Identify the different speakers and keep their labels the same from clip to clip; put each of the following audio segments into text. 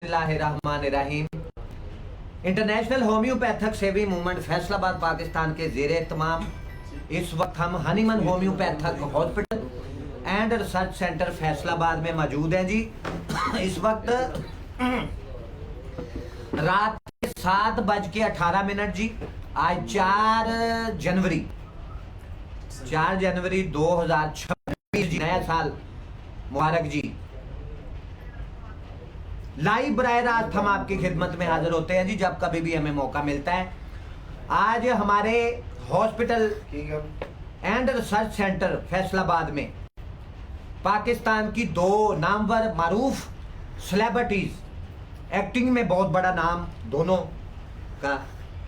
Speaker 1: बिस्मिल्लाहिर्रहमानिर्रहीम। International homeopathic सेवी movement Faisalabad Pakistan के ज़ेरे एहतमाम इस वक्त हम Hahnemann homeopathic hospital and research centre Faisalabad में मौजूद हैं जी। इस वक्त रात के 7:18 जी। आज 4 जनवरी 2026 जी, नया साल मुबारक जी। लाइव बराह रास्त हम आपकी खिदमत में हाजिर होते हैं जी, जब कभी भी हमें मौका मिलता है। आज हमारे hospital and research centre Faisalabad में पाकिस्तान की 2 नामवर मारूफ सेलिब्रिटीज, एक्टिंग में बहुत बड़ा नाम दोनों का,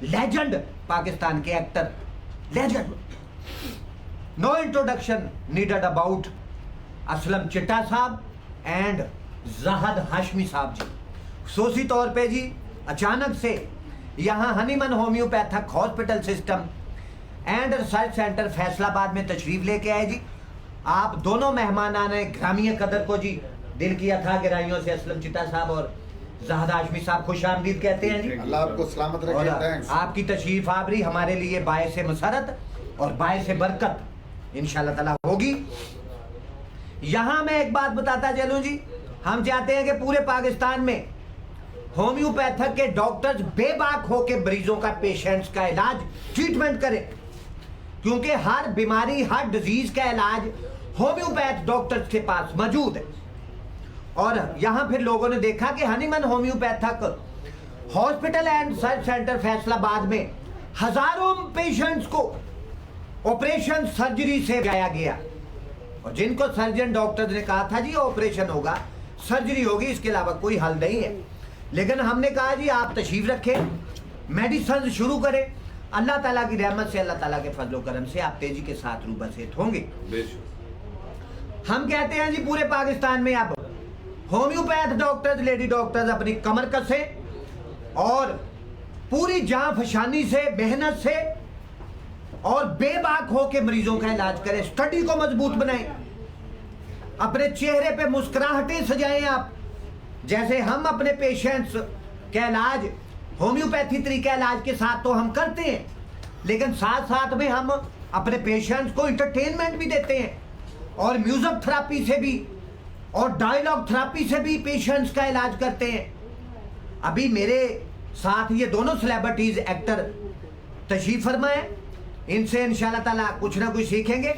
Speaker 1: लेजेंड, पाकिस्तान के actor legend, no introduction needed about Aslam Chitta Sahab and ज़ाहद Hashmi साहब जी। खसूसी तौर पे जी अचानक से यहाँ Hahnemann homeopathic hospital system and research centre Faisalabad में तशरीफ लेके आए जी। आप दोनों मेहमानाने ग्रामीय कदर को जी दिल की अथाह गहराइयों से असलम चिट्टा साहब और ज़ाहद हाशमी साहब खुश आमदीद कहते हैं जी।
Speaker 2: अल्लाह आपको सलामत रखे।
Speaker 1: और आपकी तशरीफ आवरी हमारे लिए बायस मसरत और बायस बरकत इंशाअल्लाह ताला होगी। यहाँ मैं एक बात बताता चलूँ जी, हम चाहते हैं कि पूरे पाकिस्तान में होम्योपैथिक के डॉक्टर्स बेबाक होकर मरीजों का, पेशेंट्स का इलाज, ट्रीटमेंट करें, क्योंकि हर बीमारी, हर डिजीज का इलाज होम्योपैथ डॉक्टर्स के पास मौजूद है। और यहाँ फिर लोगों ने देखा कि Hahnemann homeopathic hospital and research centre Faisalabad में हजारों पेशेंट्स को ऑपरेशन सर्जरी से बचाया गया। और जिनको सर्जन डॉक्टर ने कहा था जी ऑपरेशन होगा, सर्जरी होगी, इसके अलावा कोई हल नहीं है। लेकिन हमने कहा जी आप तशरीफ रखें, मेडिसिन शुरू करें, अल्लाह ताला की रहमत से, अल्लाह ताला के फजलो करम से आप तेजी के साथ रूबसेत होंगे। हम कहते हैं जी पूरे पाकिस्तान में अब होम्योपैथ डॉक्टर्स, लेडी डॉक्टर्स अपनी कमर कसें और पूरी जान फशानी से, मेहनत से और बेबाक होकर मरीजों का इलाज करें, स्टडी को मजबूत बनाएं, अपने चेहरे पे मुस्कुराहटें सजाएं आप। जैसे हम अपने पेशेंट्स का इलाज होम्योपैथी तरीका इलाज के साथ तो हम करते हैं, लेकिन साथ साथ में हम अपने पेशेंट्स को इंटरटेनमेंट भी देते हैं और म्यूजिक थेरेपी से भी और डायलॉग थेरेपी से भी पेशेंट्स का इलाज करते हैं। अभी मेरे साथ ये दोनों सेलिब्रिटीज एक्टर तशरीफ फरमाए, इनसे इंशाअल्लाह ताला कुछ ना कुछ सीखेंगे।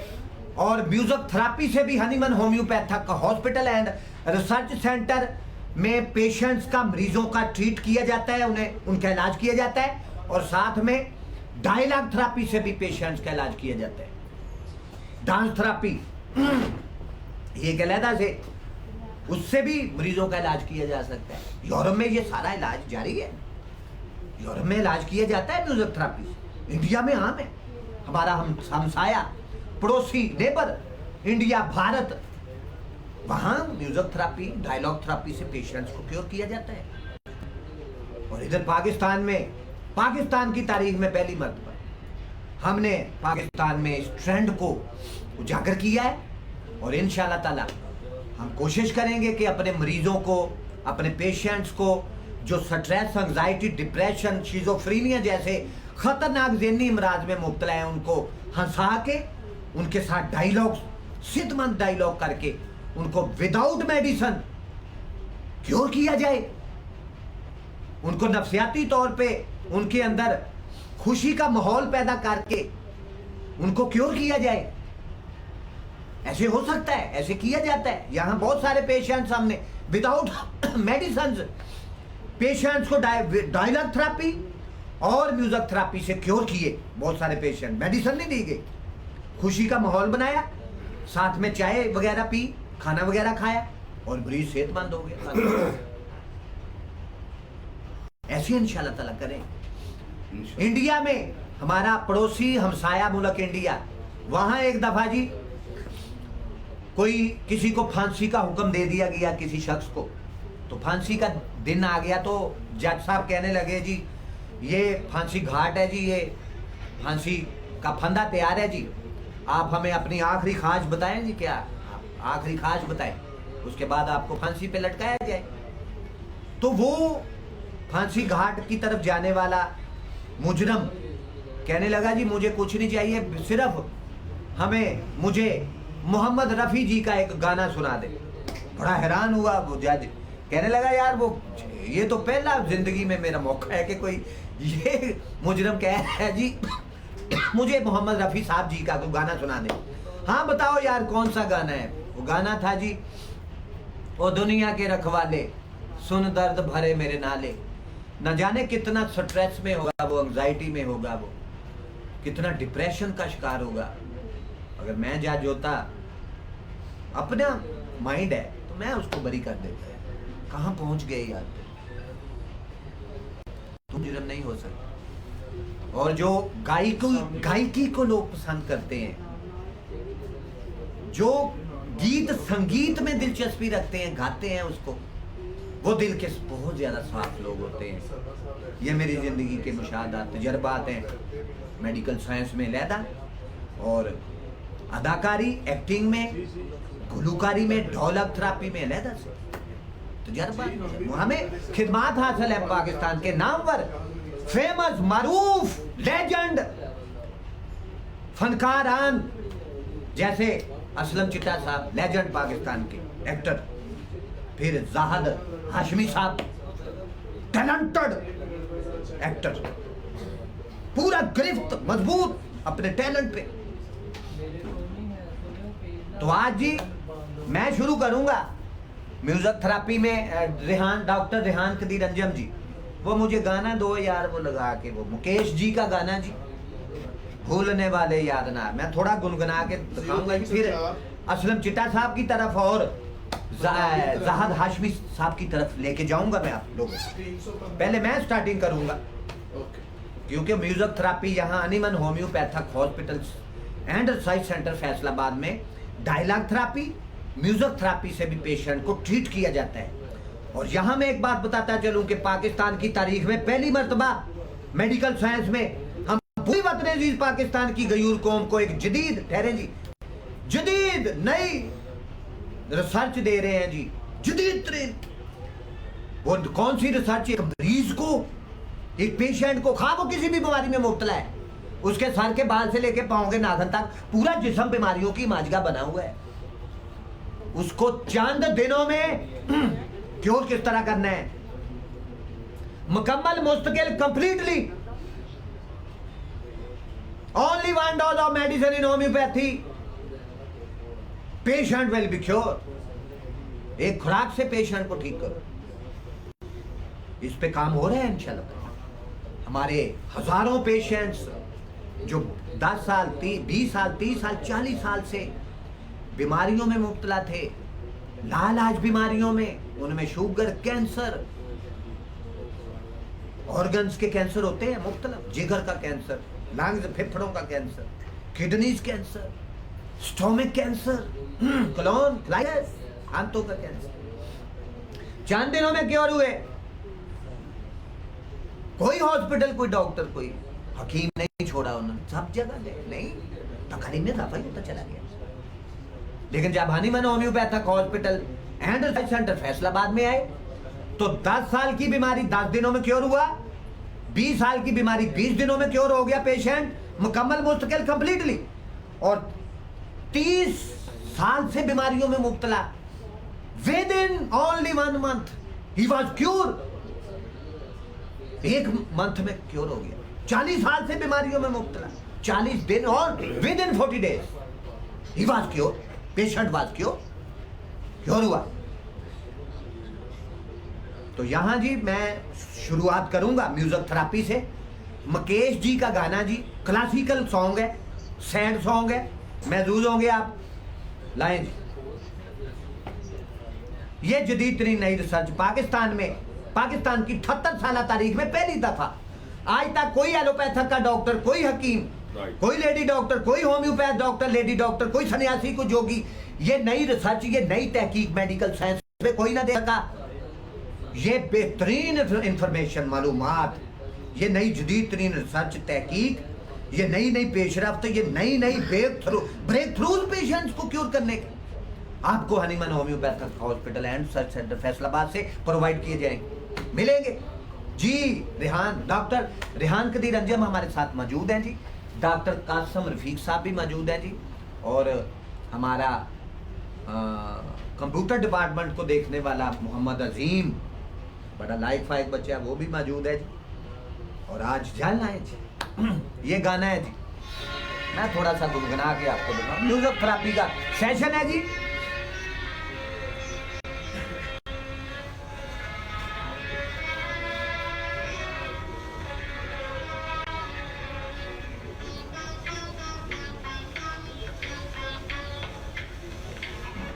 Speaker 1: और म्यूजिक थेरेपी से भी Hahnemann homeopathic hospital and research centre में पेशेंट्स का, मरीजों का ट्रीट किया जाता है, उन्हें उनका इलाज किया जाता है। और साथ में डायलॉग थेरेपी से भी पेशेंट्स का इलाज किया जाता है, डांस थेरेपी, ये अलहदा से उससे भी मरीजों का इलाज किया जा सकता है। यूरोप में ये सारा इलाज जारी है, यूरोप में इलाज किया जाता है म्यूजिक थेरेपी से, इंडिया में आम है। हमारा हमसाया, पड़ोसी, नेबर इंडिया, भारत, वहां म्यूजिक थेरेपी, डायलॉग थेरेपी से पेशेंट्स को क्योर किया जाता है। और इधर पाकिस्तान में, पाकिस्तान की तारीख में पहली मर्तबा हमने पाकिस्तान में इस ट्रेंड को उजागर किया है। और इंशाअल्लाह ताला हम कोशिश करेंगे कि अपने मरीजों को, अपने पेशेंट्स को जो स्ट्रेस, एंजाइटी, डिप्रेशन, शिज़ोफ्रेनिया जैसे खतरनाक ज़हनी अमराज में मुब्तला है, उनको हंसा के, उनके साथ डायलॉग, सिद्धमंद डायलॉग करके उनको विदाउट मेडिसिन क्योर किया जाए। उनको नफ्सियाती तौर पे उनके अंदर खुशी का माहौल पैदा करके उनको क्योर किया जाए। ऐसे हो सकता है, ऐसे किया जाता है। यहाँ बहुत सारे पेशेंट्स हमने विदाउट मेडिसिन पेशेंट्स को डायलॉग थेरेपी और म्यूजिक थेरेपी से क्योर किए। बहुत सारे पेशेंट, मेडिसिन नहीं दी गई, खुशी का माहौल बनाया, साथ में चाय वगैरह पी, खाना वगैरह खाया और मरीज सेहतमंद हो गया। ऐसे इंशाअल्लाह ताला करें। इंडिया में हमारा पड़ोसी हमसाया मुल्क इंडिया, वहां एक दफा जी कोई, किसी को फांसी का हुक्म दे दिया गया किसी शख्स को, तो फांसी का दिन आ गया तो जज साहब कहने लगे जी ये फांसी घाट है जी, ये फांसी का फंदा तैयार है जी, आप हमें अपनी आखिरी ख्वाहिश बताएं जी, क्या आखिरी ख्वाहिश बताएं, उसके बाद आपको फांसी पे लटकाया जाए। तो वो फांसी घाट की तरफ जाने वाला मुजरम कहने लगा जी मुझे कुछ नहीं चाहिए, सिर्फ मुझे मोहम्मद रफ़ी जी का एक गाना सुना दे। बड़ा हैरान हुआ वो जज, कहने लगा यार वो ये तो पहला जिंदगी में मेरा मौका है कि कोई ये मुजरम कह रहा है जी मुझे मोहम्मद रफ़ी साहब जी का कोई गाना सुना दे। हाँ बताओ यार कौन सा गाना है? वो गाना था जी, ओ दुनिया के रखवाले सुन दर्द भरे मेरे नाले। न जाने कितना स्ट्रेस में होगा वो, एंग्जाइटी में होगा वो, कितना डिप्रेशन का शिकार होगा। अगर मैं जज होता, अपना माइंड है तो मैं उसको बरी कर देता। कहाँ पहुंच गए यार, तुम जुर्म नहीं हो सकते। और जो गायकी को लोग पसंद करते हैं, जो गीत संगीत में दिलचस्पी रखते हैं, गाते हैं उसको, वो दिल के बहुत ज्यादा साफ लोग होते हैं। ये मेरी जिंदगी के मुशाहदात तजर्बात हैं। मेडिकल साइंस में लैदा और अदाकारी एक्टिंग में, गुलूकारी में, ढोलक थेरापी में लैदा से तजर्बा। हमें खिदमात हासिल है पाकिस्तान के नामवर फेमस मारूफ लेजेंड फनकारान जैसे असलम चिट्टा साहब, लेजेंड पाकिस्तान के एक्टर, फिर जाहद हाशमी साहब, टैलेंटेड एक्टर, पूरा गिरफ्त मजबूत अपने टैलेंट पे। तो आज जी मैं शुरू करूंगा म्यूजिक थेरापी में रेहान, डॉक्टर रेहान कदीर अंजम जी, वो मुझे गाना दो यार, वो लगा के, वो मुकेश जी का गाना जी, भूलने वाले याद ना। मैं थोड़ा गुनगुना के दिखाऊंगा, फिर असलम चिट्टा साहब की तरफ और जाहद हाशमी साहब की तरफ लेके जाऊंगा मैं आप लोगों को। पहले मैं स्टार्टिंग करूंगा क्योंकि म्यूजिक थेरापी यहाँ Hahnemann homeopathic hospital and research centre Faisalabad में डायलॉग थेरापी, म्यूजिक थेरापी से भी पेशेंट को ट्रीट किया जाता है। और यहाँ मैं एक बात बताता चलूं कि पाकिस्तान की तारीख में पहली मर्तबा मेडिकल साइंस में हम पूरी वतन अजीज पाकिस्तान की गयूर कौम को एक जदीद, ठहरे जी, जदीद नई रिसर्च दे रहे हैं जी, जदीद तरीन। वो कौन सी रिसर्च? एक मरीज को, एक पेशेंट को, खा वो किसी भी बीमारी में मुब्तला है, उसके सर के बाल से लेके पांव के नाखून तक पूरा जिस्म बीमारियों की माजगा बना हुआ है। उसको चंद दिनों में क्योर किस तरह करना है, मुकम्मल मुस्तकिल, completely only one dose of medicine in homeopathy, patient will be cure. एक खुराक से पेशेंट को ठीक करो। इस पे काम हो रहा है इंशाल्लाह। हमारे हजारों पेशेंट्स जो 10 साल, 20 साल, 30 साल, 40 साल से बीमारियों में मुब्तला थे, लाइलाज बीमारियों में, उनमें शुगर, कैंसर, ऑर्गन्स के कैंसर होते हैं मुख्तलिफ, जिगर का कैंसर, लंग्स फेफड़ों का cancer, kidneys cancer, stomach cancer, colon, colitis, आंतों का कैंसर, चंद दिनों में क्योर हुए। कोई हॉस्पिटल, कोई डॉक्टर, कोई हकीम नहीं छोड़ा उन्होंने, सब जगह गए, नहीं तकालीफ में इजाफा ही होता चला गया। लेकिन जब Hahnemann homeopathic hospital and research centre Faisalabad में आए तो 10 साल की बीमारी 10 दिनों में क्योर हुआ, 20 साल की बीमारी 20 दिनों में क्योर हो गया पेशेंट, मुकम्मल मुस्तकिल, कंप्लीटली। और 30 साल से बीमारियों में मुब्तला, विद इन ओनली 1 मंथ ही वाज क्योर। एक मंथ में क्योर हो गया। 40 साल से बीमारियों में मुब्तला, 40 दिन और with in 40 days he was cure, patient was cure हुआ। तो यहां जी मैं शुरुआत करूंगा म्यूजिक थेरापी से। मुकेश जी का गाना जी, क्लासिकल सॉन्ग है, सैड सॉन्ग है, महसूस होंगे आप, लाएं जी। ये जदीद तरीन नई रिसर्च पाकिस्तान में, पाकिस्तान की 78 साल तारीख में पहली दफा, आज तक कोई एलोपैथिक का डॉक्टर, कोई हकीम, कोई लेडी डॉक्टर, कोई होम्योपैथ डॉक्टर, लेडी डॉक्टर, कोई सन्यासी, कोई जोगी, ये नई रिसर्च, ये नई तहकीक मेडिकल साइंस में कोई ना दे सका। ये बेहतरीन इंफॉर्मेशन, मालूमात, ये नई जदीद तरीन रिसर्च, तहकीक, ये नई नई पेशरफ्त, ये नई नई ब्रेक थ्रूज पेशेंट्स को क्योर करने के आपको Hahnemann homeopathic hospital and research centre Faisalabad से प्रोवाइड किए जाएंगे। मिलेंगे जी। रेहान, डॉक्टर रेहान कदीर अंजम हमारे साथ मौजूद हैं जी। डॉक्टर कासम रफीक साहब भी मौजूद हैं जी। और हमारा कंप्यूटर डिपार्टमेंट को देखने वाला मोहम्मद अजीम, बड़ा लाइक फाइक बच्चा, वो भी मौजूद है जी। और आज जाना है जी, ये गाना है जी, मैं थोड़ा सा गुनगुना के आपको बताऊं। म्यूजिक थेरेपी का सेशन है जी।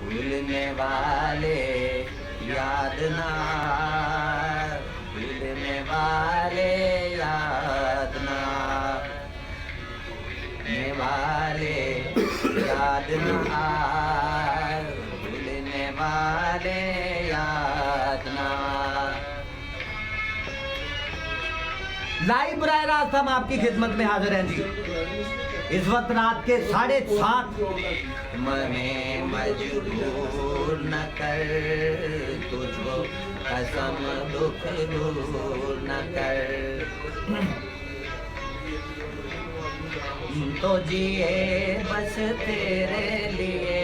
Speaker 1: भूलने वाले याद ना, भूलने वाले याद ना, भूलने वाले याद ना, भूलने वाले याद ना। लाइव बराह रास्त हम आपकी खिदमत में हाजिर हैं जी। इस वक्त रात के 7:30। मने मजबूर न कर, तुझको कसम दुख दूर न कर, तो जिए बस तेरे लिए,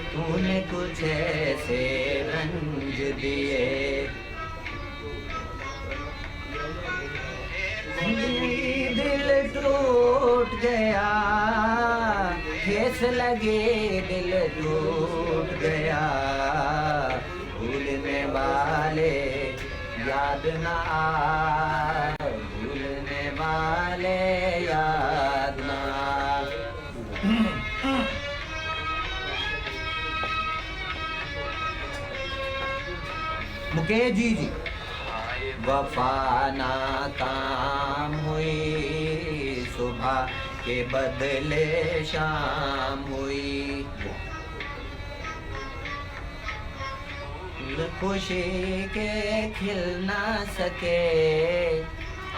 Speaker 1: तूने कुछ ऐसे रंज दिए, दिल टूट गया, ठेस लगे दिल टूट गया, भूलने वाले याद ना, भूलने वाले याद ना। मुकेश जी जी। वफा नाकाम हुई, सुबह के बदले शाम हुई, खुशी के खिल ना सके,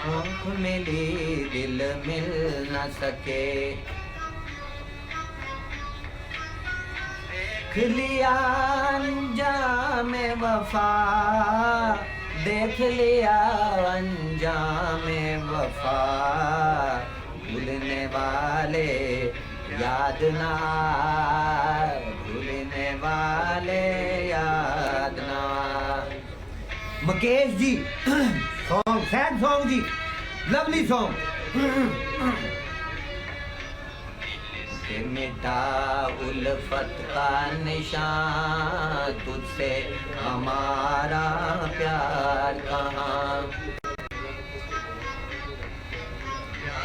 Speaker 1: आँख मिली दिल मिल ना सके, लिया अंजाम वफा, देख लिया अंजाम वफा, भूलने वाले याद ना, भूलने वाले याद ना। Mukesh ji song, sad song जी, लवली सॉन्ग। मिटा उल्फत का निशान, तुझसे हमारा प्यार कहाँ,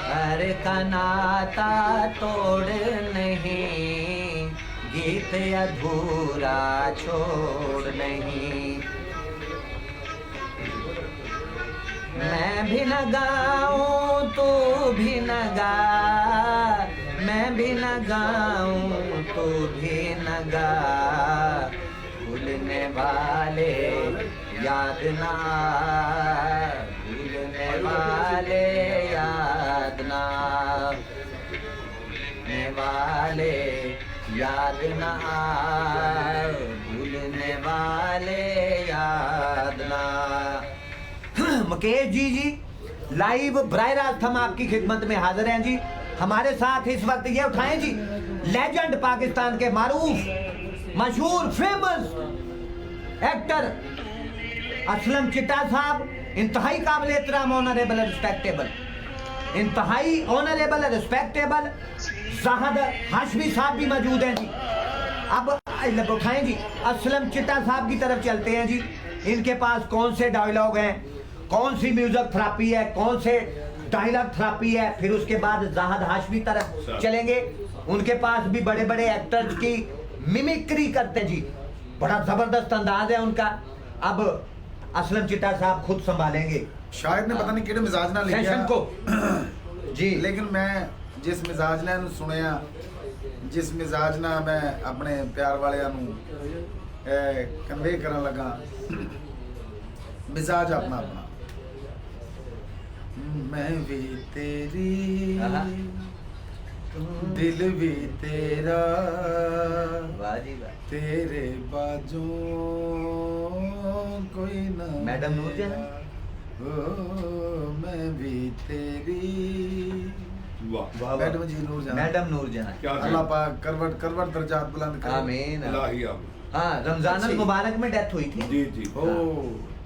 Speaker 1: घर का नाता तोड़ नहीं, गीत अधूरा छोड़ नहीं, मैं भी न गाऊं तू भी न गा, मैं भी न गाऊं तू भी न गा, भूलने वाले याद ना, भूलने वाले याद ना, भूलने वाले याद ना, भूलने वाले याद ना। मुकेश जी जी लाइव बराह रास्त हम आपकी खिदमत में हाजिर हैं जी। हमारे साथ इस वक्त ये उठाएं जी, लेजेंड पाकिस्तान के मारूफ मशहूर फेमस एक्टर असलम चिट्टा साहब, इंतहाई काबिल एहतराम, ऑनरेबल रिस्पेक्टेबल, इंतहाई ऑनरेबल रिस्पेक्टेबल ज़ाहद हाशमी साहब भी मौजूद हैं जी। अब उठाएं जी, असलम चिट्टा साहब की तरफ चलते हैं जी। इनके पास कौन से डायलॉग हैं, कौन सी म्यूजिक थेरेपी है, कौन से डायलॉग थेरेपी है, फिर उसके बाद ज़ाहद हाशमी तरफ चलेंगे। उनके पास भी बड़े बड़े एक्टर्स की मिमिक्री करते जी, बड़ा जबरदस्त अंदाज है उनका। अब असलम चिट्टा साहब खुद संभालेंगे।
Speaker 2: शायद ने पता नहीं किहड़े मिजाज नाल
Speaker 1: सेशन को जी,
Speaker 2: लेकिन मैं जिस मिजाज नाल सुनिया, जिस मिजाज नाल मैं अपने प्यार वालियां नूं कन्वे करन लगा, मिजाज अपना अपना। मैं भी तेरी दिल भी तेरा
Speaker 1: वाह जी वाह।
Speaker 2: तेरे बाजू कोई ना
Speaker 1: मैडम नूरजहां?
Speaker 2: ओ मैं भी तेरी
Speaker 3: वाह
Speaker 1: वाह
Speaker 2: मैडम
Speaker 1: वाह।
Speaker 2: जी नूरजहां।
Speaker 1: मैडम नूरजहां।
Speaker 3: क्या
Speaker 2: अल्लाह पाक करवट करवट दर्जात बुलंद करे।
Speaker 1: आमीन।
Speaker 3: अल्लाह आमीन।
Speaker 1: हाँ, रमजान
Speaker 2: अच्छी।
Speaker 1: मुबारक में डेथ हुई थी।
Speaker 3: जी जी
Speaker 2: ओ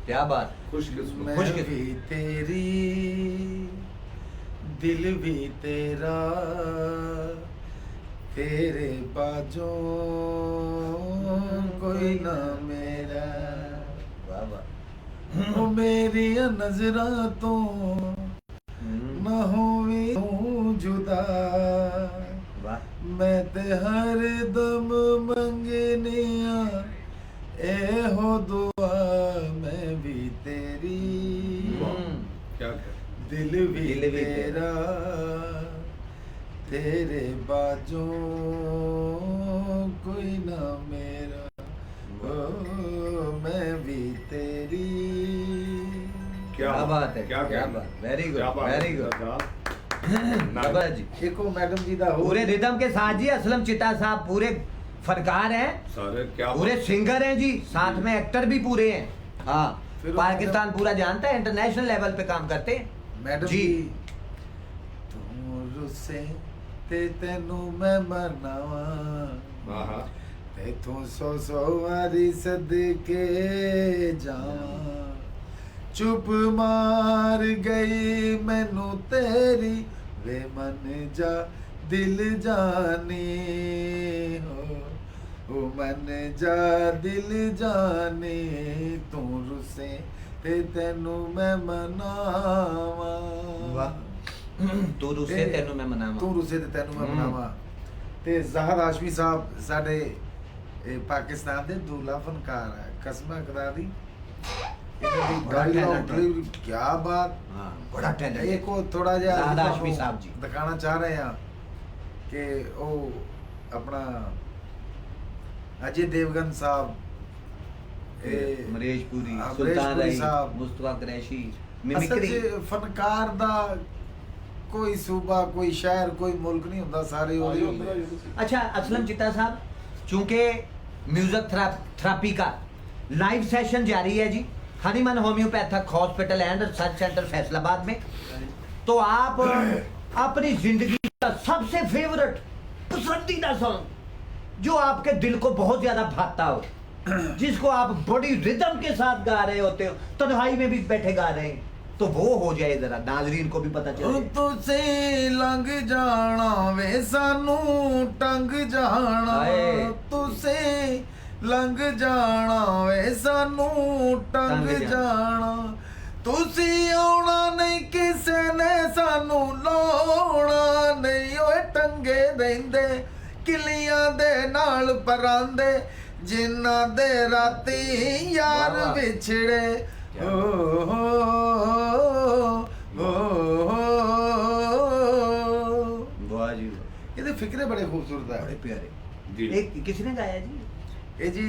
Speaker 1: क्या बात।
Speaker 3: खुशकिस्मत।
Speaker 2: मैं
Speaker 1: खुशकिस्मत।
Speaker 2: भी तेरी दिल भी तेरा तेरे बाजू कोई ना मेरा
Speaker 1: वाह वाह।
Speaker 2: ओ मेरी नजरा तो ना होवी तू जुदा
Speaker 1: वाह।
Speaker 2: मैं ते हर दम मंगने ए हो दुआ मैं भी तेरी
Speaker 3: क्या क्या
Speaker 2: दिल भी
Speaker 1: दिल भी
Speaker 2: तेरा तेरे बाजू कोई ना मेरा ओ मैं भी तेरी
Speaker 1: क्या बात है,
Speaker 3: क्या
Speaker 1: क्या
Speaker 3: कहना?
Speaker 1: बात। Very good,
Speaker 3: क्या बात है,
Speaker 1: very good.
Speaker 3: सरदार।
Speaker 1: जबरदस्त जी।
Speaker 2: देखो मैडम जी दा हो
Speaker 1: पूरे रिदम के साथ जी असलम चिता साहब पूरे फनकार हैं,
Speaker 3: सारे क्या
Speaker 1: पूरे
Speaker 3: बात-
Speaker 1: सिंगर हैं जी, साथ में एक्टर भी पूरे हैं। हाँ,
Speaker 2: फिर
Speaker 1: पाकिस्तान पूरा जानता है, इंटरनेशनल लेवल पे काम करते हैं।
Speaker 2: मैडम
Speaker 1: जी।
Speaker 2: जी तू रुसे ते तेनू मैं मनावा
Speaker 3: हाँ हाँ
Speaker 2: ते तू सौ सौ वारी सदके जावा चुप मार गई मैनू तेरी वे मन जा दिल जाने हो ओ मन जा दिल जाने तू रुसे ते तेनू मैं मनावा
Speaker 1: वाह। तू रुसे तेनू मैं मनावा।
Speaker 2: ਤੂੰ ਰੁੱਸੇ ਤੇ ਤੈਨੂੰ ਮੈਂ ਮਨਾਵਾ ਤੇ ਜ਼ਾਹਰ ਹਾਸ਼ਮੀ ਸਾਹਿਬ ਸਾਡੇ ਪਾਕਿਸਤਾਨ ਦੇ ਦੂਲਾ ਫਨਕਾਰ ਹੈ ਕਸਮਾਂ ਖੁਦਾ ਦੀ ਇਹਨਾਂ ਦੀ
Speaker 1: ਬੜਾ
Speaker 2: ਗਾੜੀ
Speaker 1: talent ਹੈ।
Speaker 2: ਡਿਲੀਵਰੀ ਕੀ ਬਾਤ
Speaker 1: हाँ, बड़ा टैलेंट
Speaker 2: ਇਹ ਕੋ ਥੋੜਾ ਜਿਹਾ
Speaker 1: ਜ਼ਾਹਰ
Speaker 2: ਤੁਹਾਨੂੰ
Speaker 1: ਹਾਸ਼ਮੀ ਸਾਹਿਬ ਜੀ।
Speaker 2: ਦਿਖਾਣਾ ਚਾਹ ਰਹੇ ਹਾਂ ਕਿ ਉਹ ਆਪਣਾ ਅਜੇ ਦੇਵਗਨ ਸਾਹਿਬ
Speaker 1: मरेश पुरी,
Speaker 2: अमरीश
Speaker 1: सुल्तान
Speaker 2: पुरी
Speaker 1: राई,
Speaker 2: साहब।
Speaker 1: मुस्तफा कुरैशी,
Speaker 2: ਅਸਲ
Speaker 1: मिमिक्री।
Speaker 2: 'ਚ ਫਨਕਾਰ ਦਾ ਕੋਈ ਸੂਬਾ ਕੋਈ ਸ਼ਹਿਰ ਕੋਈ ਮੁਲਕ ਨਹੀਂ ਹੁੰਦਾ ਸਾਰੇ ਉਹਦੇ ਹੁੰਦੇ
Speaker 1: अच्छा असलम चिता साहब, चूंकि म्यूजिक थेरेपी का लाइव सेशन जारी है जी Hahnemann homeopathic hospital and research centre Faisalabad में, तो आप अपनी जिंदगी का सबसे फेवरेट पसंदीदा सॉन्ग जो आपके दिल को बहुत ज्यादा भाता हो, जिसको आप बड़ी रिदम के साथ गा रहे होते हो, तन्हाई में भी बैठे गा रहे हैं, तो वो हो जाए जरा, नाजरीन को भी पता चले।
Speaker 2: तुसे लंघ जाना वे सानू टंग जाना
Speaker 1: हाय।
Speaker 2: तुसे लंघ जाना वे सानू टंग
Speaker 1: टंग
Speaker 2: जाना तुसी आउना नहीं किसे ने सानू लाउना नहीं ओए टंगे रहिंदे किलियां दे नाल परांदे जिन्ना दे राती यार
Speaker 1: वाह, वाह।
Speaker 2: विछड़े
Speaker 1: क्या वाह जी वाह।
Speaker 2: ਇਹਦੇ ਫਿਕਰੇ ਬੜੇ ਖੂਬਸੂਰਤ
Speaker 1: बड़े
Speaker 2: ਹੈ
Speaker 3: जी।
Speaker 1: प्यारे। एक किसने गाया जी?
Speaker 2: ਇਹ ਜੀ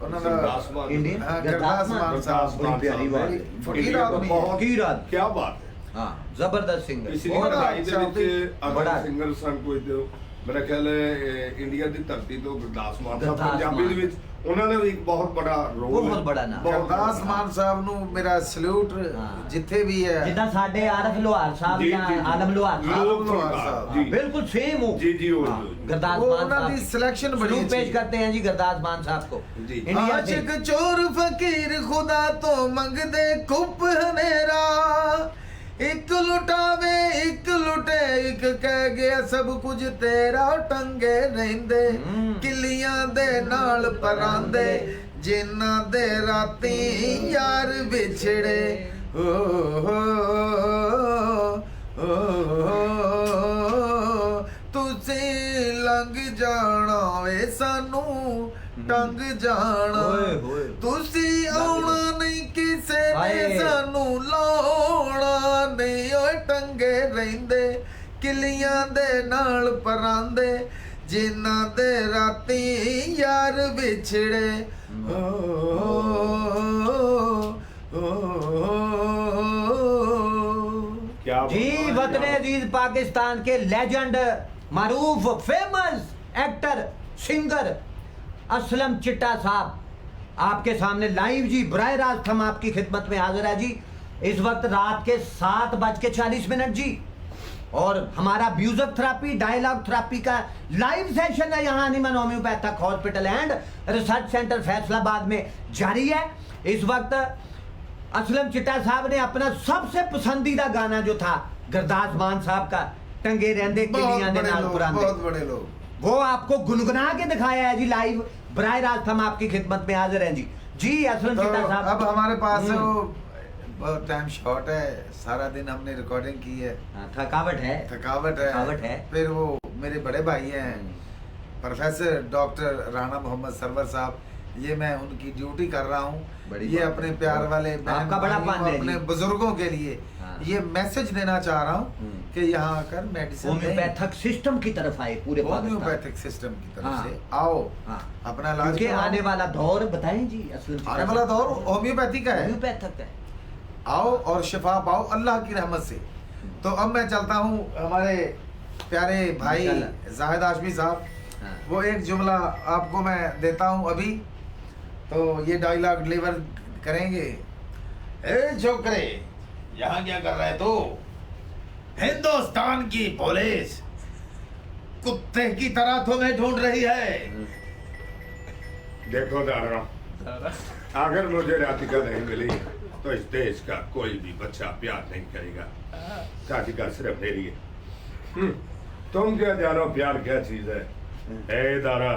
Speaker 2: ਉਹਨਾਂ
Speaker 3: गुरदास
Speaker 2: ਦਾ
Speaker 3: मान।
Speaker 2: हाँ,
Speaker 1: हाँ,
Speaker 2: गुरदास मान साहब
Speaker 1: बड़ी प्यारी बात है।
Speaker 2: फकीर
Speaker 3: इंडिया का
Speaker 2: आदमी है।
Speaker 3: बहुत
Speaker 1: फकीर आदमी।
Speaker 3: क्या बात है
Speaker 1: हाँ, जबरदस्त सिंगर।
Speaker 3: ਪਿਛਲੀ
Speaker 2: ਬਹੁਤ
Speaker 3: ਕਢਾਈ ਦੇ
Speaker 2: ਅੱਛਾ
Speaker 3: ਵਿੱਚ
Speaker 1: ਬੜਾ।
Speaker 3: ਅਗਰ ਸਿੰਗਰ ਸਨ ਕੋਈ ਤੇ ਮੇਰਾ ਖਿਆਲ ਹੈ ਇੰਡੀਆ ਦੀ ਧਰਤੀ ਤੋਂ ਗੁਰਦਾਸ ਮਾਨ ਸਾਹਿਬ
Speaker 1: ਗੁਰਦਾਸ
Speaker 3: ਪੰਜਾਬੀ
Speaker 1: ਮਾਨ।
Speaker 3: ਦੇ ਵਿੱਚ ਉਹਨਾਂ ਨੇ ਵੀ ਇੱਕ ਬਹੁਤ ਬੜਾ ਰੋਲ
Speaker 1: ਬਹੁਤ ਬੜਾ ਨਾਮ।
Speaker 2: ਗੁਰਦਾਸ ਮਾਨ ਸਾਹਿਬ ਨੂੰ ਮੇਰਾ ਸਲੂਟ
Speaker 1: ਹਾਂ।
Speaker 2: ਜਿੱਥੇ ਵੀ ਹੈ
Speaker 1: ਜਿੱਦਾਂ ਸਾਡੇ ਆਰਫ ਲੋਹਾਰ ਸਾਹਿਬ
Speaker 3: ਜੀ,
Speaker 1: ਜਾਂ
Speaker 3: ਜੀ, ਜੀ।
Speaker 1: ਆਲਮ ਲੋਹਾਰ ਸਾਹਿਬ,
Speaker 3: ਲੋਕ
Speaker 2: लोहार
Speaker 3: फनकार,
Speaker 2: साहब,
Speaker 3: जी।
Speaker 1: बिल्कुल सेम हो।
Speaker 3: जी, जी,
Speaker 1: हाँ,
Speaker 3: जी।
Speaker 1: गुरदास
Speaker 2: वो
Speaker 1: मान
Speaker 2: उन्होंने
Speaker 1: साहब
Speaker 2: selection बड़ी
Speaker 1: सलूट
Speaker 2: अच्छी
Speaker 1: पेश
Speaker 2: है।
Speaker 1: करते हैं जी गुरदास मान साहब को।
Speaker 3: जी।
Speaker 1: इंडिया से
Speaker 2: आशिक चोर फकीर खुदा तो मंगदे कुप हनेरा एक लुटावे एक लुटे एक कह गया सब कुछ तेरा टंगे रहंदे किलियां दे नाल परांदे जिन्ना दे राती यार विछड़े तुसी लंघ जाना वे सानू टंग जाना
Speaker 1: ओए होए।
Speaker 2: तुसी आउना नहीं किसे ने
Speaker 1: हाय।
Speaker 2: सानू लाउना नहीं ओए टंगे रहिंदे किलियां दे नाल परांदे जिन्ना दे राती यार विछड़े
Speaker 3: क्या
Speaker 1: जी वतन अजीज पाकिस्तान के लेजेंड मारूफ famous actor singer Aslam Chitta साहब आपके सामने लाइव जी बराह रास्त हम आपकी खिदमत में हाजिर है जी। इस वक्त रात के 7:40 जी और हमारा म्यूजिक थेरेपी डायलॉग थेरेपी का लाइव सेशन है यहाँ Hahnemann homeopathic hospital and research centre Faisalabad में जारी है। इस वक्त असलम चिट्टा साहब ने अपना सबसे पसंदीदा गाना जो था गुरदास मान साहब का टंगे रहंदे किलियां ने नाल पुरांदे,
Speaker 2: बहुत बड़े लोग,
Speaker 1: वो आपको गुनगुना के दिखाया है जी लाइव बराह रास्त हम आपकी खिदमत में हाजिर हैं जी। जी असलम
Speaker 2: तो
Speaker 1: चिट्टा साहब
Speaker 2: अब हमारे पास वो बहुत टाइम शॉर्ट है, सारा दिन हमने रिकॉर्डिंग की है,
Speaker 1: थकावट है
Speaker 2: थकावट है। फिर वो मेरे बड़े भाई हैं प्रोफेसर डॉक्टर राणा मोहम्मद सरवर साहब, ये मैं उनकी ड्यूटी कर रहा हूँ। ये अपने प्यार वाले
Speaker 1: आपका बड़ा फन है
Speaker 2: अपने
Speaker 1: जी।
Speaker 2: बुजुर्गों के लिए ये मैसेज देना चाह रहा हूँ कि यहाँ आकर मेडिसिन
Speaker 1: होम्योपैथिक सिस्टम की तरफ आए पूरे
Speaker 2: होम्योपैथिक सिस्टम की तरफ
Speaker 1: हाँ।
Speaker 2: से आओ, अपना इलाज
Speaker 1: क्योंकि
Speaker 2: कराओ।
Speaker 1: आने वाला दौर बताएं जी असलम
Speaker 2: आने वाला दौर होम्योपैथी का है,
Speaker 1: होम्योपैथिक है।
Speaker 2: आओ और शिफा पाओ अल्लाह की रहमत से। तो अब मैं चलता हूँ हमारे प्यारे भाई जाहिद हाशमी साहब, वो एक जुमला आपको मैं देता हूँ अभी, तो ये डायलॉग डिलीवर करेंगे। ए छोकरे, यहाँ क्या कर रहे तू? हिंदुस्तान की पुलिस कुत्ते की तरह तुम्हें ढूंढ रही है।
Speaker 3: देखो दारा, अगर मुझे राधिका नहीं मिली तो इस देश का कोई भी बच्चा प्यार नहीं करेगा। राधिका सिर्फ मेरी है। तुम क्या जानो प्यार क्या चीज है? ए दारा,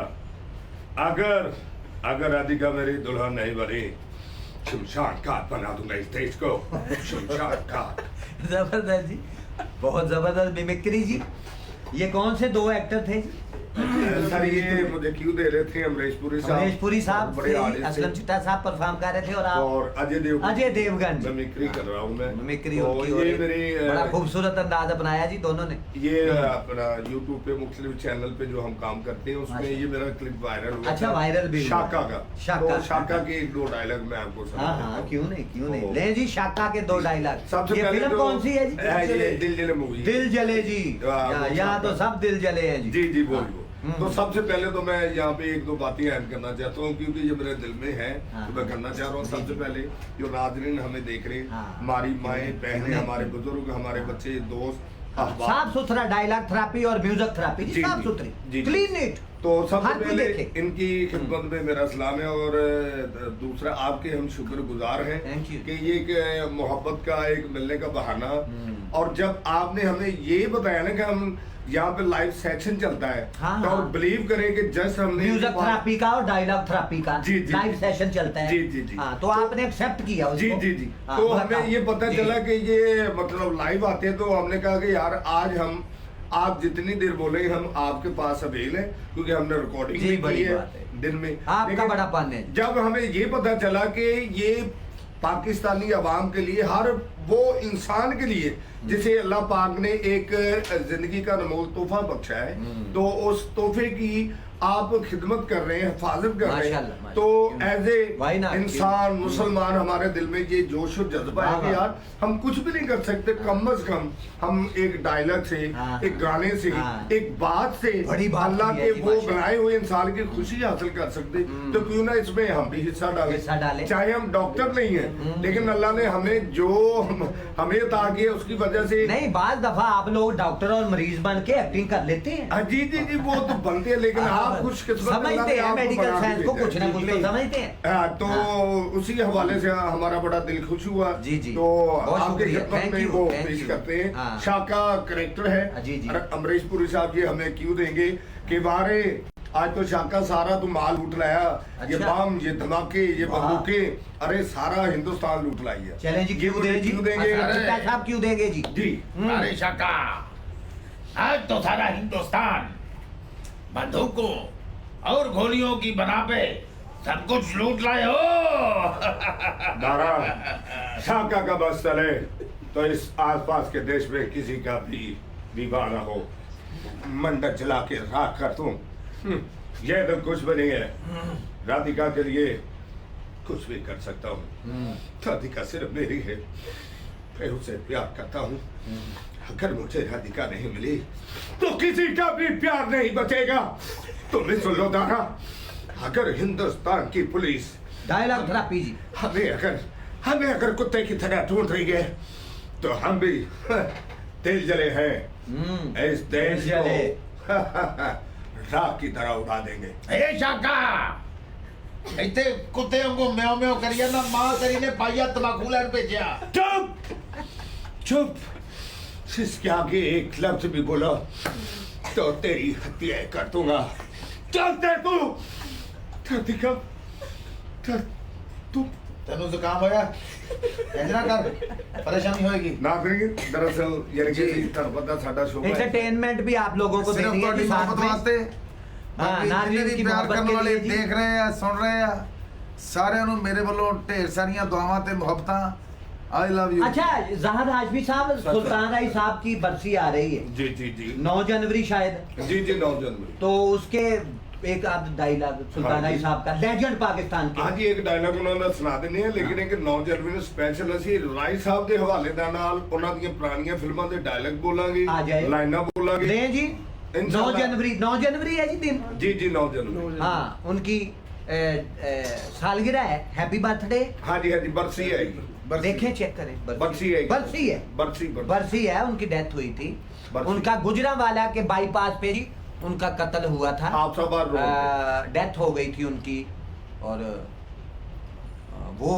Speaker 3: अगर राधिका मेरी दुल्हन नहीं बनी, शमशान घाट बना दूंगा इस देश को, शमशान घाट।
Speaker 1: जबरदस्त जी, बहुत जबरदस्त मिमिक्री जी। ये कौन से दो एक्टर थे जी?
Speaker 3: सर ये मुझे क्यों दे रहे थे अमरीश पुरी साहब,
Speaker 1: अमरीश पुरी साहब
Speaker 3: बड़े आर्टिस्ट
Speaker 1: असलम चिट्टा साहब परफॉर्म कर रहे थे और आप
Speaker 3: और अजय
Speaker 1: देवगन
Speaker 3: मिमिक्री कर रहा हूँ मैं।
Speaker 1: मिमिक्री
Speaker 3: तो
Speaker 1: उनकी
Speaker 3: ये
Speaker 1: और
Speaker 3: मेरी
Speaker 1: बड़ा खूबसूरत अंदाज अपनाया जी दोनों ने।
Speaker 3: ये अपना YouTube पे मुख्तलिफ चैनल पे जो हम काम करते हैं उसमें ये मेरा क्लिप वायरल हुआ।
Speaker 1: अच्छा, वायरल भी हुआ।
Speaker 3: शाका का,
Speaker 1: शाका।
Speaker 3: तो शाका के एक दो डायलॉग मैं आपको
Speaker 1: हाँ हाँ, क्यों नहीं ले जी शाका के दो डायलॉग।
Speaker 3: सबसे
Speaker 1: ये
Speaker 3: पहले
Speaker 1: फिल्म कौन सी है जी?
Speaker 3: ये दिल जले मूवी।
Speaker 1: दिल जले जी, यहाँ तो सब दिल जले हैं जी।
Speaker 3: जी वो तो सबसे पहले तो मैं यहाँ पे एक दो बातें ऐड करना चाहता हूँ क्योंकि ये मेरे दिल में है, तो मैं करना चाह रहा हूँ। सबसे पहले जो नाज़रीन हमें देख रहे हैं, हमारी माएँ बहनें, हमारे बुजुर्ग, हमारे बच्चे, दोस्त,
Speaker 1: साफ सुथरा डायलॉग थेरेपी और म्यूजिक थेरेपी, साफ सुथरी, क्लीन नीट।
Speaker 3: तो सबसे पहले इनकी खिदमत में मेरा सलाम है और दूसरा आपके हम शुक्रगुजार हैं कि ये एक मोहब्बत का एक मिलने का बहाना, और जब आपने हमें ये बताया ना कि हम यहाँ पे लाइव सेक्शन चलता है,
Speaker 1: हाँ,
Speaker 3: तो बिलीव करें कि जस्ट हमने
Speaker 1: म्यूजिक थेरेपी का और डायलॉग थेरेपी का लाइव सेशन चलता है।
Speaker 3: जी
Speaker 1: हाँ, तो आपने एक्सेप्ट किया उसको।
Speaker 3: जी तो हमें ये पता चला कि ये मतलब लाइव आते हैं, तो हमने कहा कि यार आज हम आप जितनी देर बोले हम आपके पास अवेल है क्योंकि हमने रिकॉर्डिंग भी की है दिन में।
Speaker 1: आपका बड़ा पान है।
Speaker 3: जब हमें ये पता चला कि ये पाकिस्तानी अवाम के लिए, हर वो इंसान के लिए जिसे अल्लाह पाक ने एक जिंदगी का अनमोल तोहफा बख्शा है, तो उस तोहफे की आप खिदमत कर रहे हैं, हिफाजत कर रहे हैं, तो एज ए इंसान मुसलमान हमारे दिल में ये जोश और जज्बा है कि यार हम कुछ भी नहीं कर सकते, कम अज कम हम एक डायलॉग से, एक गाने से, एक बात से अल्लाह के वो बनाए हुए इंसान की खुशी हासिल कर सकते, तो क्यों ना इसमें हम भी हिस्सा डालें। चाहे हम डॉक्टर नहीं है, लेकिन अल्लाह ने हमें जो हमें अता किया उसकी वजह से।
Speaker 1: नहीं, बात दफा आप लोग डॉक्टर और मरीज बन के एक्टिंग कर लेते हैं।
Speaker 3: जी वो तो बनते हैं, लेकिन आप कुछ
Speaker 1: समझते हैं मेडिकल साइंस को, कुछ ना कुछ तो समझते हैं।
Speaker 3: तो उसी हवाले से हमारा बड़ा दिल खुश हुआ।
Speaker 1: जी
Speaker 3: तो आपके खिदमत में वो पेश करते हैं। शाका करेक्टर है, अमरीश पुरी साहब जी हमें क्यों देंगे कि बारे आज तो शाका सारा तो माल लूट लाया। ये बम, ये धमाके, ये बंदूकें, अरे सारा हिंदुस्तान लूट लाई है।
Speaker 1: चलें जी, क्यों देंगे साहब, क्यों देंगे जी?
Speaker 2: जी अरे शाका, आज तो सारा हिंदुस्तान बंदूकों और गोलियों की बना पे सब कुछ लूट लाए हो।
Speaker 3: दारा, शाका का बस चले तो इस आसपास के देश में किसी का भी विवाह न हो। मंडप जला के राख कर दूं, ये तो कुछ भी नहीं है। राधिका के लिए कुछ भी कर सकता हूँ। राधिका सिर्फ मेरी है, मैं उससे प्यार करता हूँ। अगर मुझे राधिका नहीं मिली तो किसी का भी प्यार नहीं बचेगा। तुम्हें सुन लो दादा, अगर हिंदुस्तान की पुलिस
Speaker 1: डायलॉग थेरेपी जी।
Speaker 3: हमें अगर कुत्ते की तरह ढूंढ रही है तो हम भी दिल जले हैं इस देश को राख की तरह उड़ा देंगे।
Speaker 2: ए शाका इतने कुत्ते को म्याओ म्याओ करिए ना, मां करी ने पाइया तंबाकू लैन भेजा।
Speaker 3: चुप चुप, इसके आगे एक लफ्ज भी बोला तो तेरी हत्या कर दूंगा। चलते तू राधिका, तू
Speaker 2: तेन जुकाम होया इतना कर, परेशानी होएगी
Speaker 3: ना करेंगे। दरअसल यानी कि पता साडा शो है,
Speaker 1: एंटरटेनमेंट भी आप लोगों को
Speaker 2: सिर्फ
Speaker 1: देनी है
Speaker 2: ਤੁਹਾਡੀ
Speaker 1: जी साथ
Speaker 2: मोहब्बत
Speaker 1: में।
Speaker 2: वास्ते।
Speaker 1: हाँ,
Speaker 2: बाकी
Speaker 1: नाज़रीन
Speaker 2: जिन्हें
Speaker 1: की
Speaker 2: भी प्यार
Speaker 1: मोहब्बत
Speaker 2: करने
Speaker 1: के
Speaker 2: वाले
Speaker 1: लिए जी।
Speaker 2: देख रहे हैं, सुन रहे हैं, सारिਆਂ ਨੂੰ ਮੇਰੇ ਵੱਲੋਂ ਢੇਰ ਸਾਰੀਆਂ ਦੁਆਵਾਂ ਤੇ ਮੁਹੱਬਤਾਂ। I love you.
Speaker 1: अच्छा जहाद हाशमी साहब, सुल्तान राय साहब की बरसी आ रही है
Speaker 3: जी जी जी
Speaker 1: 9 जनवरी शायद।
Speaker 3: जी जी 9 जनवरी।
Speaker 1: तो उसके एक आध डायलॉग सुल्तान
Speaker 3: हाँ
Speaker 1: राय
Speaker 3: जी।
Speaker 1: साहब का, लेजेंड पाकिस्तान के।
Speaker 3: हाँ जी, एक डायलॉग उन्होंने सुना देने हैं, लेकिन एक 9 जनवरी ਨੂੰ ਸਪੈਸ਼ਲ ਅਸੀਂ ਰਾਏ ਸਾਹਿਬ ਦੇ ਹਵਾਲੇ ਦੇ ਨਾਲ ਉਹਨਾਂ ਦੀਆਂ ਪੁਰਾਣੀਆਂ ਫਿਲਮਾਂ ਦੇ ਡਾਇਲੌਗ ਬੋਲਾਂਗੇ,
Speaker 1: आ जाए।
Speaker 3: ਲਾਈਨਾਂ ਬੋਲਾਂਗੇ।
Speaker 1: लें जी 9
Speaker 3: इंशाल्लाह।
Speaker 1: जनवरी, 9 जनवरी है जी दिन।
Speaker 3: जी जी 9 जनवरी।
Speaker 1: हाँ, उनकी सालगिरह है, हैप्पी बर्थडे।
Speaker 3: हाँ जी हाँ जी, बरसी आएगी।
Speaker 1: देखें, चेक करें।
Speaker 3: बरसी है।
Speaker 1: बरसी है,
Speaker 3: बरसी
Speaker 1: बरसी है। उनकी डेथ हुई थी।
Speaker 3: बरसी।
Speaker 1: उनका गुजरांवाला के बाईपास पे जी उनका कत्ल हुआ था।
Speaker 3: आप सब बार
Speaker 1: डेथ हो गई थी उनकी। और वो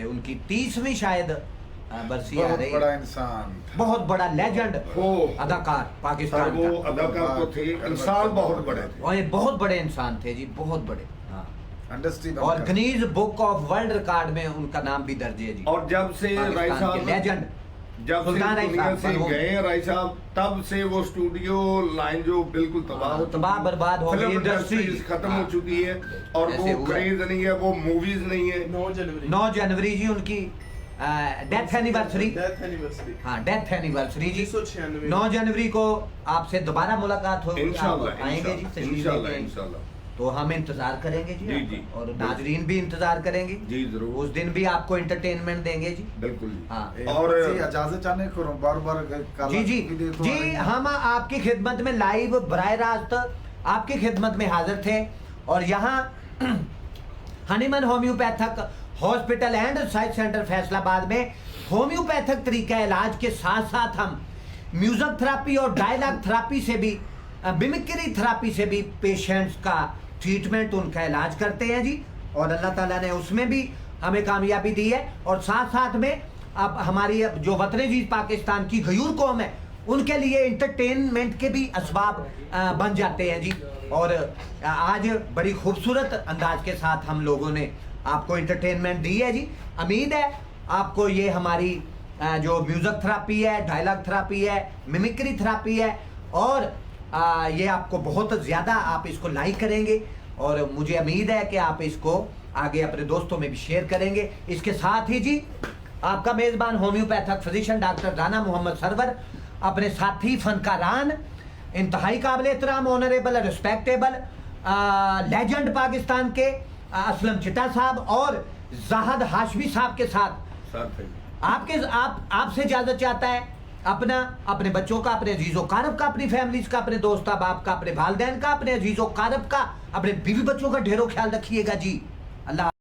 Speaker 1: उनकी 30वीं शायद बरसी आ
Speaker 2: बहुत
Speaker 1: रही
Speaker 2: बड़ा
Speaker 1: है।
Speaker 2: इंसान था।
Speaker 1: बहुत बड़ा लेजेंड
Speaker 3: हो
Speaker 1: अदाकार
Speaker 3: सर,
Speaker 1: पाकिस्तान
Speaker 3: वो
Speaker 1: का।
Speaker 3: अदाकार तो थे, इंसान बहुत बड़े थे।
Speaker 1: और ये बहुत बड़े इंसान थे जी, बहुत बड़े। हाँ।
Speaker 2: इंडस्ट्री
Speaker 1: और Guinness book of world record में उनका नाम भी दर्ज है जी।
Speaker 3: और जब से राय
Speaker 1: पाकिस्तान के
Speaker 3: साहब
Speaker 1: लेजेंड
Speaker 3: जब से
Speaker 1: सुल्तान राय
Speaker 3: दुनिया
Speaker 1: साहब
Speaker 3: से
Speaker 1: मरहूम।
Speaker 3: गए हैं राय साहब, तब से वो स्टूडियो लाइन जो बिल्कुल तबाह हो चुकी
Speaker 1: तबाह
Speaker 3: है।
Speaker 1: बर्बाद हो गई,
Speaker 3: फिल्म
Speaker 1: इंडस्ट्री
Speaker 3: इंडस्ट्रीज खत्म हो चुकी है और
Speaker 1: ऐसे
Speaker 3: वो
Speaker 1: हुआ।
Speaker 3: क्रेज नहीं है, वो मूवीज नहीं है।
Speaker 1: 9 जनवरी जी उनकी डेथ एनिवर्सरी। हाँ, डेथ एनिवर्सरी जी 9 जनवरी को आपसे दोबारा मुलाकात होगी।
Speaker 3: इंशाल्लाह,
Speaker 1: आप आएंगे जी, तशरीफ
Speaker 3: इंशाल्लाह,
Speaker 1: लेके आएंगे।
Speaker 3: इंशाल्लाह।
Speaker 1: तो हम इंतजार करेंगे जी,
Speaker 3: जी,
Speaker 1: आपका।
Speaker 3: जी।
Speaker 1: और नाजरीन भी इंतजार करेंगे
Speaker 3: जी जरूर,
Speaker 1: उस दिन भी आपको एंटरटेनमेंट देंगे जी।
Speaker 3: बिल्कुल जी।
Speaker 1: हाँ।
Speaker 3: और
Speaker 2: इजाजत चाहने करो बार बार
Speaker 1: जी जी जी, हम आपकी खिदमत में लाइव बराह रास्त आपकी खिदमत में हाजिर थे। और यहाँ Hahnemann homeopathic hospital and research centre Faisalabad में होम्योपैथिक तरीका इलाज के साथ साथ हम म्यूजिक थेरापी और डायलॉग थेरापी से भी, मिमिक्री थेरापी से भी पेशेंट्स का ट्रीटमेंट, उनका इलाज करते हैं जी। और अल्लाह ताला ने उसमें भी हमें कामयाबी दी है। और साथ साथ में अब हमारी जो वतन अजीज पाकिस्तान की गयूर कौम है, उनके लिए एंटरटेनमेंट के भी असबाब बन जाते हैं जी। और आज बड़ी खूबसूरत अंदाज के साथ हम लोगों ने आपको एंटरटेनमेंट दी है जी। उम्मीद है आपको ये हमारी जो म्यूजिक थेरापी है, डायलॉग थेरापी है, मिमिक्री थेरापी है, और ये आपको बहुत ज़्यादा आप इसको लाइक करेंगे। और मुझे उम्मीद है कि आप इसको आगे अपने दोस्तों में भी शेयर करेंगे। इसके साथ ही जी आपका मेज़बान homeopathic physician doctor Rana Mohammad Sarwar अपने साथी फनकारान, इंतहाई काबिल एहतराम, ऑनरेबल, रिस्पेक्टेबल लेजेंड पाकिस्तान के असलम चिट्टा साहब और जहाद हाशमी साहब के साथ आपसे इजाजत चाहता है अपने बच्चों का, अपने अजीजों कारब का, अपनी फैमिलीज का, अपने दोस्त बाप का, अपने वालदैन का, अपने अजीजों कारब का, अपने बीवी बच्चों का ढेरों ख्याल रखिएगा जी। अल्लाह।